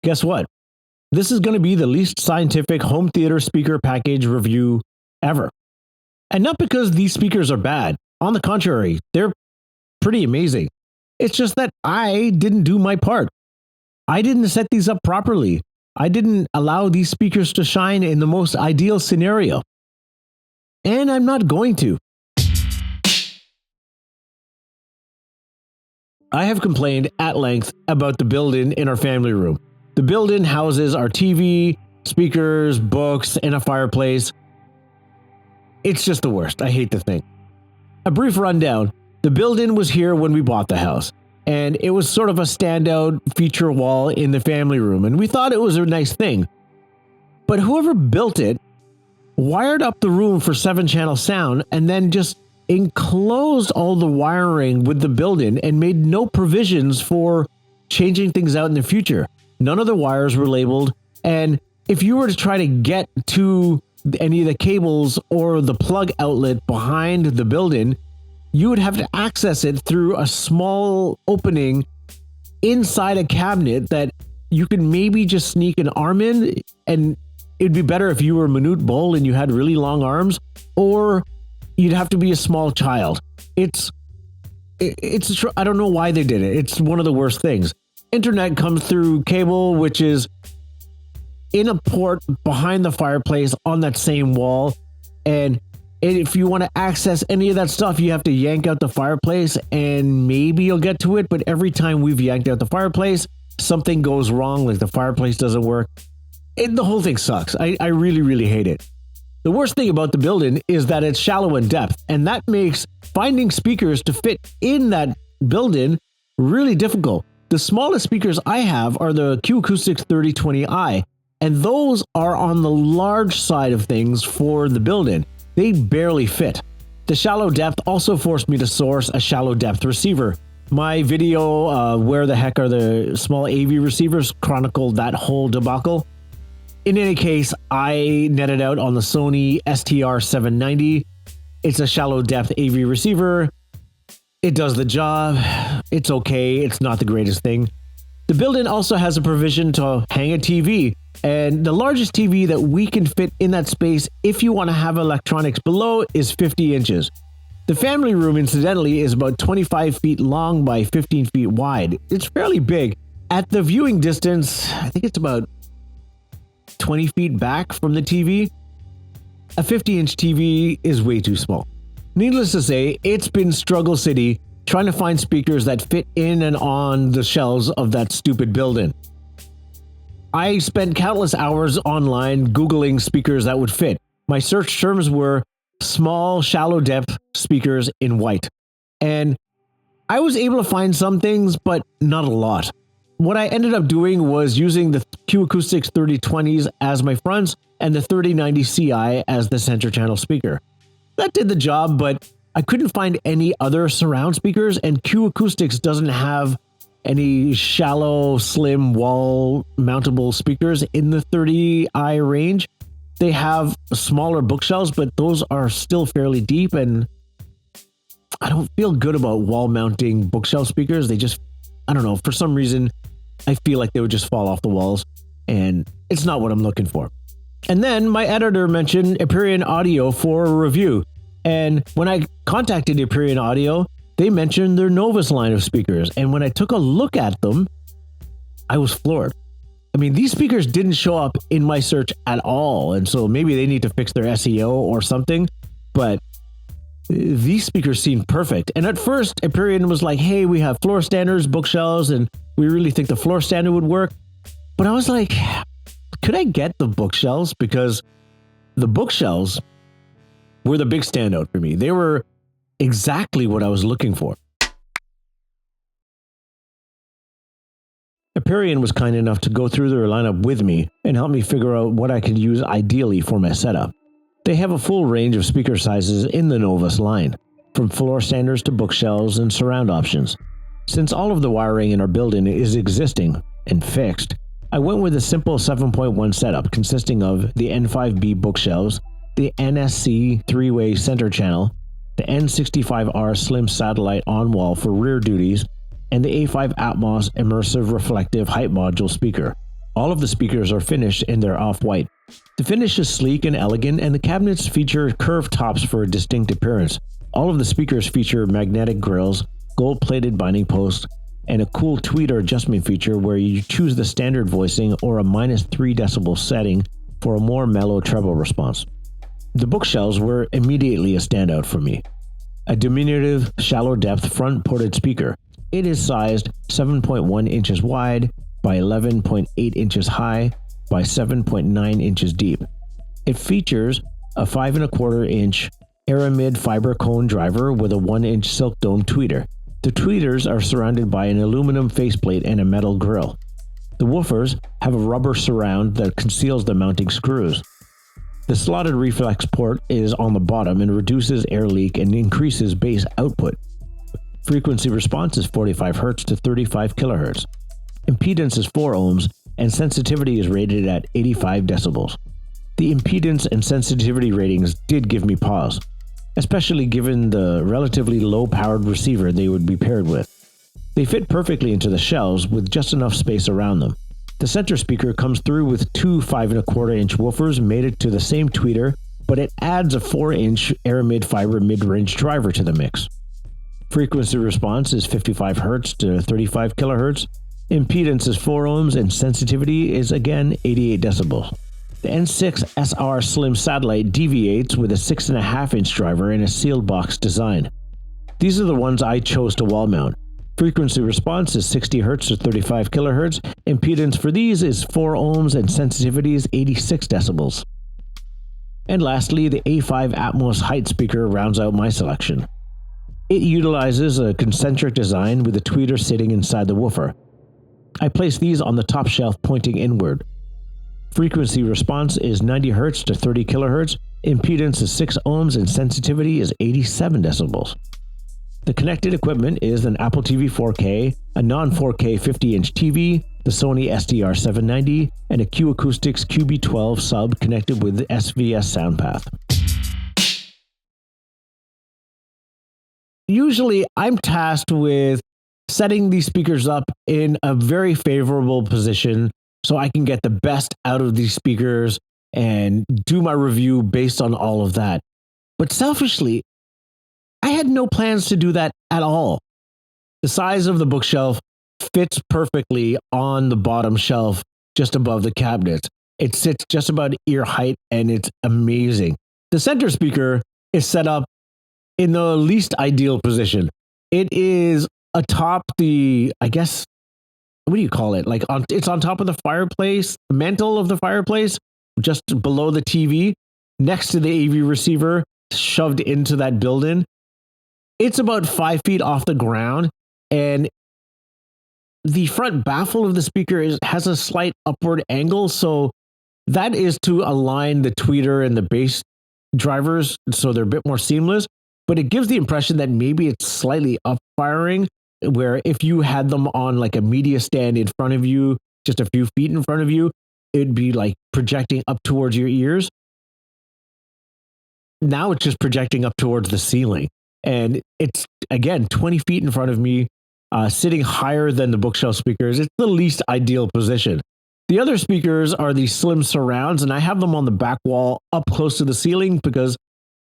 guess what? This is going to be the least scientific home theater speaker package review ever. And not because these speakers are bad. On the contrary, they're pretty amazing. It's just that I didn't do my part. I didn't set these up properly. I didn't allow these speakers to shine in the most ideal scenario. And I'm not going to. I have complained at length about the built-in in our family room. The built-in houses our TV, speakers, books, and a fireplace. It's just the worst. I hate the thing. A brief rundown. The built-in was here when we bought the house, and it was sort of a standout feature wall in the family room, and we thought it was a nice thing. But whoever built it wired up the room for 7-channel sound and then just enclosed all the wiring with the built-in and made no provisions for changing things out in the future. None of the wires were labeled, and if you were to try to get to any of the cables or the plug outlet behind the built-in, you would have to access it through a small opening inside a cabinet that you could maybe just sneak an arm in, and it'd be better if you were Manute Bol and you had really long arms, or you'd have to be a small child. I don't know why they did it. It's one of the worst things. Internet comes through cable, which is in a port behind the fireplace on that same wall. And if you want to access any of that stuff, you have to yank out the fireplace and maybe you'll get to it. But every time we've yanked out the fireplace, something goes wrong, like the fireplace doesn't work. The whole thing sucks. I really, really hate it. The worst thing about the built-in is that it's shallow in depth, and that makes finding speakers to fit in that built-in really difficult. The smallest speakers I have are the Q Acoustics 3020i, and those are on the large side of things for the built-in. They barely fit. The shallow depth also forced me to source a shallow depth receiver. My video, Where the Heck Are the Small AV Receivers, chronicled that whole debacle. In any case, I netted out on the Sony STR790. It's a shallow depth AV receiver. It does the job. It's okay. It's not the greatest thing. The built-in also has a provision to hang a TV, and the largest TV that we can fit in that space if you want to have electronics below is 50 inches. The family room, incidentally, is about 25 feet long by 15 feet wide. It's fairly big. At the viewing distance, I think it's about 20 feet back from the TV. A 50-inch TV is way too small. Needless to say, it's been struggle city trying to find speakers that fit in and on the shelves of that stupid built-in. I spent countless hours online Googling speakers that would fit. My search terms were small, shallow depth speakers in white. And I was able to find some things, but not a lot. What I ended up doing was using the Q Acoustics 3020s as my fronts and the 3090 Ci as the center channel speaker. That did the job, but I couldn't find any other surround speakers, and Q Acoustics doesn't have any shallow, slim wall mountable speakers in the 30i range. They have smaller bookshelves, but those are still fairly deep, and I don't feel good about wall mounting bookshelf speakers. They just, I don't know, for some reason, I feel like they would just fall off the walls, and it's not what I'm looking for. And then my editor mentioned Aperionaudio for a review. And when I contacted Aperionaudio, they mentioned their Novus line of speakers. And when I took a look at them, I was floored. I mean, these speakers didn't show up in my search at all. And so maybe they need to fix their SEO or something. But these speakers seem perfect. And at first, Aperion was like, hey, we have floor standers, bookshelves, and we really think the floor standard would work. But I was like, could I get the bookshelves? Because the bookshelves were the big standout for me. They were exactly what I was looking for. Aperion was kind enough to go through their lineup with me and help me figure out what I could use ideally for my setup. They have a full range of speaker sizes in the Novus line, from floor standers to bookshelves and surround options. Since all of the wiring in our building is existing and fixed, I went with a simple 7.1 setup consisting of the N5B bookshelves, the NSC 3-way center channel, the N65R slim satellite on-wall for rear duties, and the A5 Atmos immersive reflective height module speaker, All of the speakers are finished in their off-white. The finish is sleek and elegant, and the cabinets feature curved tops for a distinct appearance. All of the speakers feature magnetic grills, gold-plated binding posts, and a cool tweeter adjustment feature where you choose the standard voicing or a -3 decibel setting for a more mellow treble response. The bookshelves were immediately a standout for me. A diminutive, shallow-depth front-ported speaker. It is sized 7.1 inches wide by 11.8 inches high by 7.9 inches deep. It features a 5.25-inch aramid fiber cone driver with a 1-inch silk dome tweeter. The tweeters are surrounded by an aluminum faceplate and a metal grill. The woofers have a rubber surround that conceals the mounting screws. The slotted reflex port is on the bottom and reduces air leak and increases bass output. Frequency response is 45 Hz to 35 kHz. Impedance is 4 ohms, and sensitivity is rated at 85 decibels. The impedance and sensitivity ratings did give me pause, especially given the relatively low-powered receiver they would be paired with. They fit perfectly into the shelves with just enough space around them. The center speaker comes through with two 5.25-inch woofers mated to the same tweeter, but it adds a 4-inch aramid fiber mid-range driver to the mix. Frequency response is 55 Hz to 35 kHz. Impedance is 4 ohms and sensitivity is again 88 decibels. The N6 SR Slim Satellite deviates with a 6.5-inch driver and a sealed box design. These are the ones I chose to wall mount. Frequency response is 60 Hz to 35 kHz. Impedance for these is 4 ohms and sensitivity is 86 decibels. And lastly, the A5 Atmos height speaker rounds out my selection. It utilizes a concentric design with a tweeter sitting inside the woofer. I place these on the top shelf pointing inward. Frequency response is 90 Hz to 30 kHz. Impedance is 6 ohms and sensitivity is 87 decibels. The connected equipment is an Apple TV 4K, a non-4K 50-inch TV, the Sony SDR790, and a Q Acoustics QB12 sub connected with the SVS SoundPath. Usually, I'm tasked with setting these speakers up in a very favorable position so I can get the best out of these speakers and do my review based on all of that. But selfishly, I had no plans to do that at all. The size of the bookshelf fits perfectly on the bottom shelf just above the cabinets. It sits just about ear height and it's amazing. The center speaker is set up in the least ideal position. It is atop the, I guess, what do you call it? It's on top of the fireplace, mantle of the fireplace, just below the TV, next to the AV receiver, shoved into that build-in. It's about 5 feet off the ground, and the front baffle of the speaker has a slight upward angle, so that is to align the tweeter and the bass drivers so they're a bit more seamless. But it gives the impression that maybe it's slightly up firing, where if you had them on like a media stand in front of you, just a few feet in front of you, it'd be like projecting up towards your ears. Now it's just projecting up towards the ceiling. And it's, again, 20 feet in front of me, sitting higher than the bookshelf speakers. It's the least ideal position. The other speakers are the slim surrounds, and I have them on the back wall up close to the ceiling because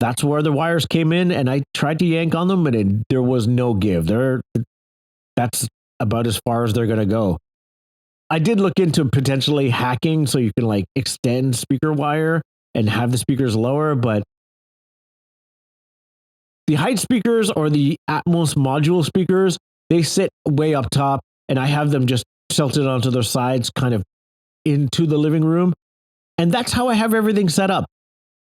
that's where the wires came in, and I tried to yank on them, and there was no give. That's about as far as they're going to go. I did look into potentially hacking so you can like extend speaker wire and have the speakers lower, but the height speakers or the Atmos module speakers, they sit way up top, and I have them just tilted onto their sides, kind of into the living room. And that's how I have everything set up.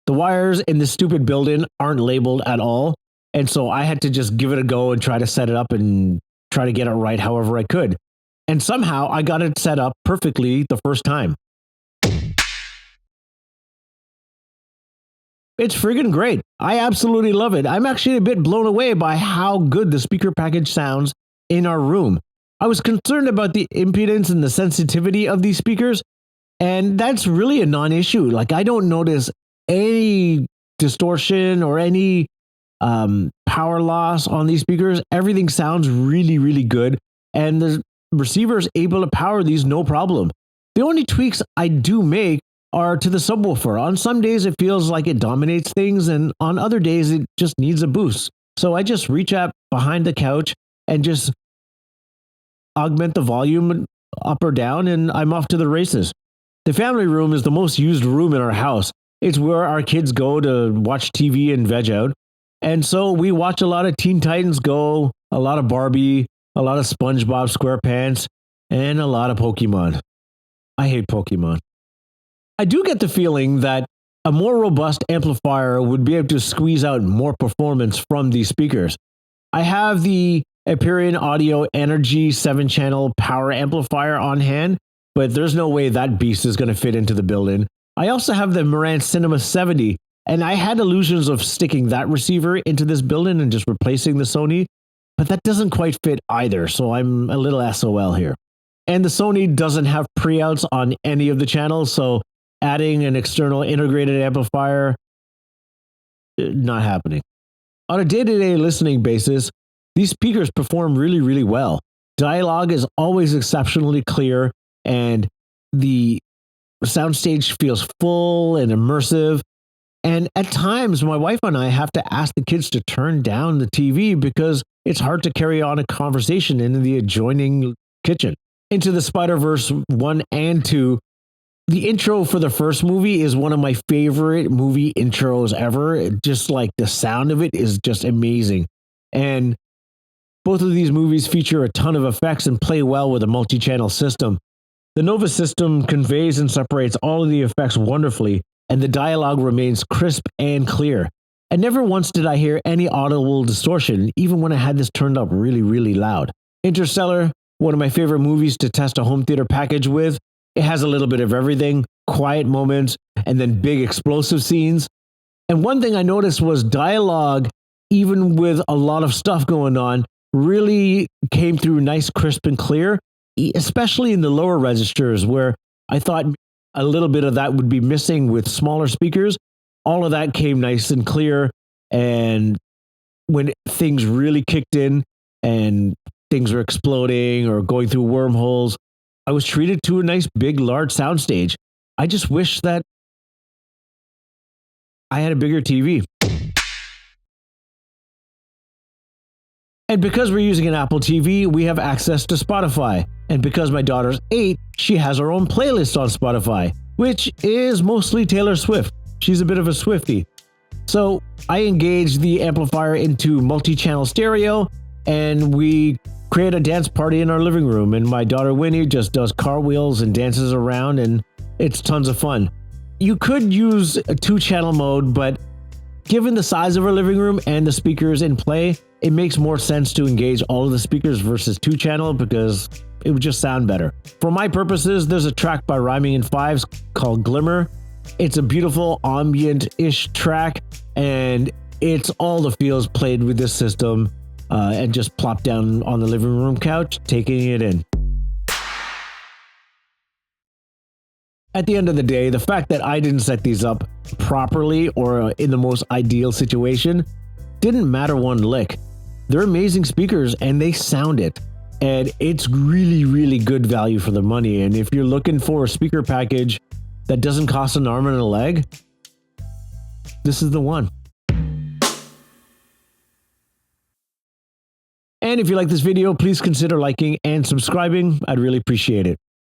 The wires in this stupid building aren't labeled at all. And so I had to just give it a go and try to set it up and try to get it right however I could. And somehow I got it set up perfectly the first time. It's friggin' great. I absolutely love it. I'm actually a bit blown away by how good the speaker package sounds in our room. I was concerned about the impedance and the sensitivity of these speakers, and that's really a non-issue. Like, I don't notice any distortion or any power loss on these speakers. Everything sounds really, really good, and the receiver is able to power these no problem. The only tweaks I do make are to the subwoofer. On some days, it feels like it dominates things, and on other days, it just needs a boost. So I just reach out behind the couch and just augment the volume up or down, and I'm off to the races. The family room is the most used room in our house. It's where our kids go to watch TV and veg out. And so we watch a lot of Teen Titans Go, a lot of Barbie, a lot of SpongeBob SquarePants, and a lot of Pokemon. I hate Pokemon. I do get the feeling that a more robust amplifier would be able to squeeze out more performance from these speakers. I have the Aperionaudio Energy 7-channel power amplifier on hand, but there's no way that beast is going to fit into the building. I also have the Marantz Cinema 70, and I had illusions of sticking that receiver into this building and just replacing the Sony, but that doesn't quite fit either, so I'm a little SOL here. And the Sony doesn't have pre-outs on any of the channels, so adding an external integrated amplifier, not happening. On a day-to-day listening basis, these speakers perform really, really well. Dialogue is always exceptionally clear, and the soundstage feels full and immersive. And at times, my wife and I have to ask the kids to turn down the TV because it's hard to carry on a conversation in the adjoining kitchen. Into the Spider-Verse 1 and 2, the intro for the first movie is one of my favorite movie intros ever. Just like the sound of it is just amazing. And both of these movies feature a ton of effects and play well with a multi-channel system. The Novus system conveys and separates all of the effects wonderfully, and the dialogue remains crisp and clear. And never once did I hear any audible distortion, even when I had this turned up really, really loud. Interstellar, one of my favorite movies to test a home theater package with. It has a little bit of everything, quiet moments, and then big explosive scenes. And one thing I noticed was dialogue, even with a lot of stuff going on, really came through nice, crisp, and clear, especially in the lower registers where I thought a little bit of that would be missing with smaller speakers. All of that came nice and clear. And when things really kicked in and things were exploding or going through wormholes, I was treated to a nice, big, large soundstage. I just wish that I had a bigger TV. And because we're using an Apple TV, we have access to Spotify. And because my daughter's 8, she has her own playlist on Spotify, which is mostly Taylor Swift. She's a bit of a Swiftie. So I engage the amplifier into multi-channel stereo, and we create a dance party in our living room. And my daughter Winnie just does cartwheels and dances around, and it's tons of fun. You could use a 2-channel mode, but given the size of our living room and the speakers in play, it makes more sense to engage all of the speakers versus 2-channel because it would just sound better. For my purposes, there's a track by Rhyming in Fives called Glimmer. It's a beautiful ambient-ish track, and it's all the feels played with this system and just plop down on the living room couch, taking it in. At the end of the day, the fact that I didn't set these up properly or in the most ideal situation didn't matter one lick. They're amazing speakers and they sound it. And it's really, really good value for the money. And if you're looking for a speaker package that doesn't cost an arm and a leg, this is the one. And if you like this video, please consider liking and subscribing. I'd really appreciate it.